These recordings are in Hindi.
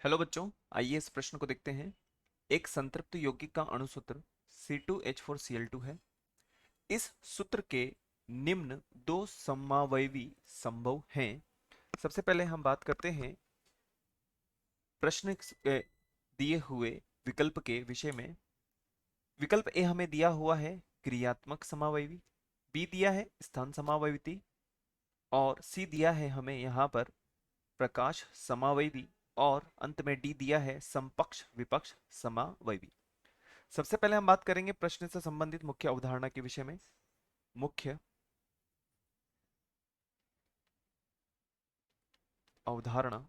हेलो बच्चों, आइए इस प्रश्न को देखते हैं। एक संतृप्त यौगिक का अणु सूत्र C2H4Cl2 है। इस सूत्र के निम्न दो समवायवी संभव हैं। सबसे पहले हम बात करते हैं प्रश्न दिए हुए विकल्प के विषय में। विकल्प ए हमें दिया हुआ है क्रियात्मक समावयवी, बी दिया है स्थान समावयवी और सी दिया है हमें यहाँ पर प्रकाश समावयवी और अंत में डी दिया है समपक्ष विपक्ष समावयवी। सबसे पहले हम बात करेंगे प्रश्न से संबंधित मुख्य अवधारणा के विषय में। मुख्य अवधारणा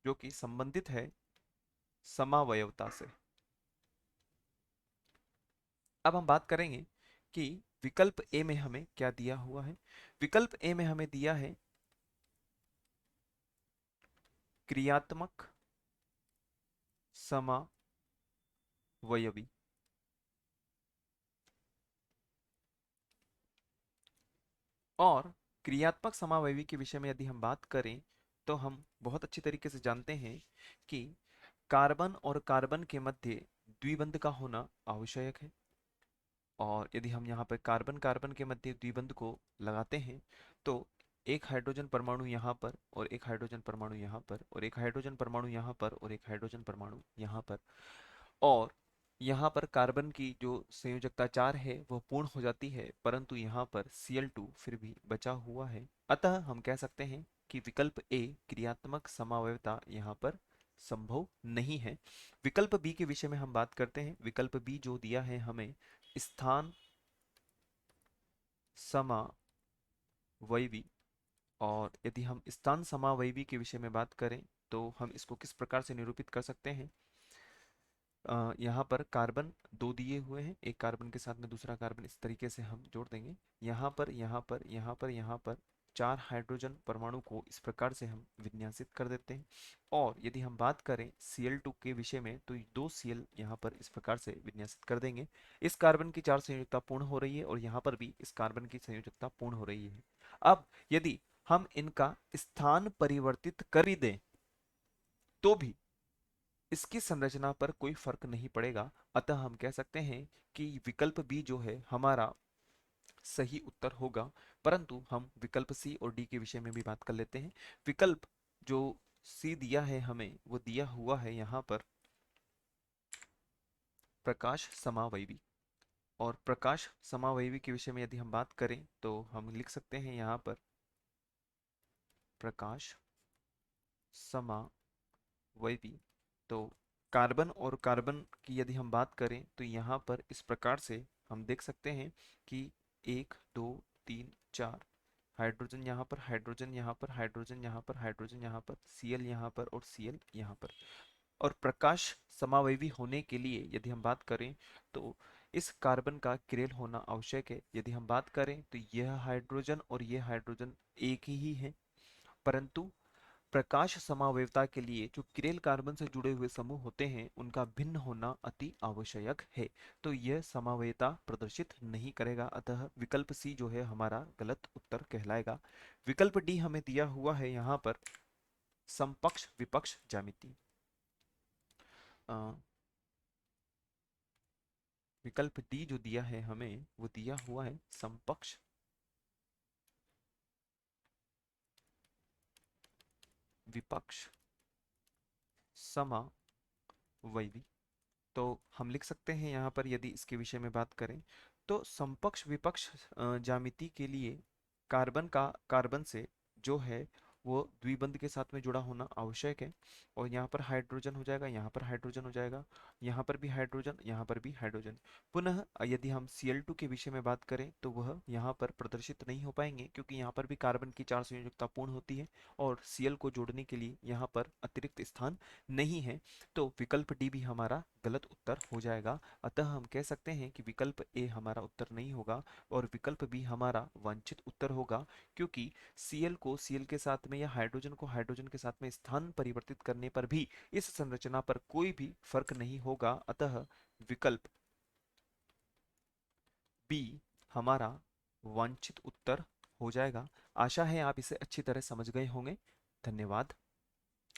जो कि संबंधित है समावयवता से। अब हम बात करेंगे कि विकल्प ए में हमें क्या दिया हुआ है। विकल्प ए में हमें दिया है क्रियात्मक समावयवी। और क्रियात्मक समावयवी के विषय में यदि हम बात करें तो हम बहुत अच्छी तरीके से जानते हैं कि कार्बन और कार्बन के मध्य द्विबंध का होना आवश्यक है। और यदि हम यहाँ पर कार्बन कार्बन के मध्य द्विबंध को लगाते हैं तो एक हाइड्रोजन परमाणु यहाँ पर और एक हाइड्रोजन परमाणु यहाँ पर और एक हाइड्रोजन परमाणु यहाँ पर और एक हाइड्रोजन परमाणु यहाँ पर, और यहाँ पर कार्बन की जो संयोजकता 4 है वह पूर्ण हो जाती है, परंतु यहाँ पर Cl2 फिर भी बचा हुआ है। अतः हम कह सकते हैं कि विकल्प ए क्रियात्मक समावयवता यहाँ पर संभव नहीं है। विकल्प बी के विषय में हम बात करते हैं। विकल्प बी जो दिया है हमें स्थान समावयवी, और यदि हम स्थान समावयवी के विषय में बात करें तो हम इसको किस प्रकार से निरूपित कर सकते हैं। यहाँ पर कार्बन दो दिए हुए हैं, एक कार्बन के साथ में दूसरा कार्बन इस तरीके से हम जोड़ देंगे। यहाँ पर यहाँ पर यहाँ पर यहाँ पर चार हाइड्रोजन परमाणु को इस प्रकार से हम विन्यासित कर देते हैं। और यदि हम बात करें Cl2 के विषय में तो दो Cl यहाँ पर इस प्रकार से विन्यासित कर देंगे। इस कार्बन की चार संयोजकता पूर्ण हो रही है और यहाँ पर भी इस कार्बन की संयोजकता पूर्ण हो रही है। अब यदि हम इनका स्थान परिवर्तित कर भी दें तो भी इसकी संरचना पर कोई फर्क नहीं पड़ेगा। अतः हम कह सकते हैं कि विकल्प बी जो है हमारा सही उत्तर होगा। परंतु हम विकल्प सी और डी के विषय में भी बात कर लेते हैं। विकल्प जो सी दिया है हमें वो दिया हुआ है यहाँ पर प्रकाश समावयवी। और प्रकाश समावयवी के विषय में यदि हम बात करें तो हम लिख सकते हैं यहाँ पर प्रकाश समावयवी। तो कार्बन और कार्बन की यदि हम बात करें तो यहाँ पर इस प्रकार से हम देख सकते हैं कि एक दो तीन चार हाइड्रोजन यहाँ पर, हाइड्रोजन यहाँ पर, हाइड्रोजन यहाँ पर, हाइड्रोजन यहाँ पर, Cl यहाँ पर और Cl यहाँ पर। और प्रकाश समावयवी होने के लिए यदि हम बात करें तो इस कार्बन का किरेल होना आवश्यक है। यदि हम बात करें तो यह हाइड्रोजन और यह हाइड्रोजन एक ही है, परंतु प्रकाश समावयवता के लिए जो किरेल कार्बन से जुड़े हुए समूह होते हैं उनका भिन्न होना अति आवश्यक है। तो यह समावयवता प्रदर्शित नहीं करेगा, अतः विकल्प सी जो है हमारा गलत उत्तर कहलाएगा। विकल्प डी हमें दिया हुआ है यहाँ पर समपक्ष विपक्ष ज्यामिति। विकल्प डी जो दिया है हमें वो दिया हुआ है समपक्ष विपक्ष समावयवी। तो हम लिख सकते हैं यहाँ पर यदि इसके विषय में बात करें तो समपक्ष विपक्ष ज्यामिति के लिए कार्बन का कार्बन से जो है वो द्विबंध के साथ में जुड़ा होना आवश्यक है। और यहाँ पर हाइड्रोजन हो जाएगा, यहाँ पर हाइड्रोजन हो जाएगा, यहाँ पर भी हाइड्रोजन, यहाँ पर भी हाइड्रोजन। पुनः यदि हम Cl2 के विषय में बात करें तो वह यहाँ पर प्रदर्शित नहीं हो पाएंगे क्योंकि यहाँ पर भी कार्बन की चार संयोजकता पूर्ण होती है और Cl को जोड़ने के लिए यहाँ पर अतिरिक्त स्थान नहीं है। तो विकल्प डी भी हमारा गलत उत्तर हो जाएगा। अतः हम कह सकते हैं कि विकल्प ए हमारा उत्तर नहीं होगा और विकल्प बी हमारा वांछित उत्तर होगा, क्योंकि Cl को Cl के साथ में या हाइड्रोजन को हाइड्रोजन के साथ में स्थान परिवर्तित करने पर भी इस संरचना पर कोई भी फर्क नहीं होगा। अतः विकल्प बी हमारा वांछित उत्तर हो जाएगा। आशा है आप इसे अच्छी तरह समझ गए होंगे। धन्यवाद।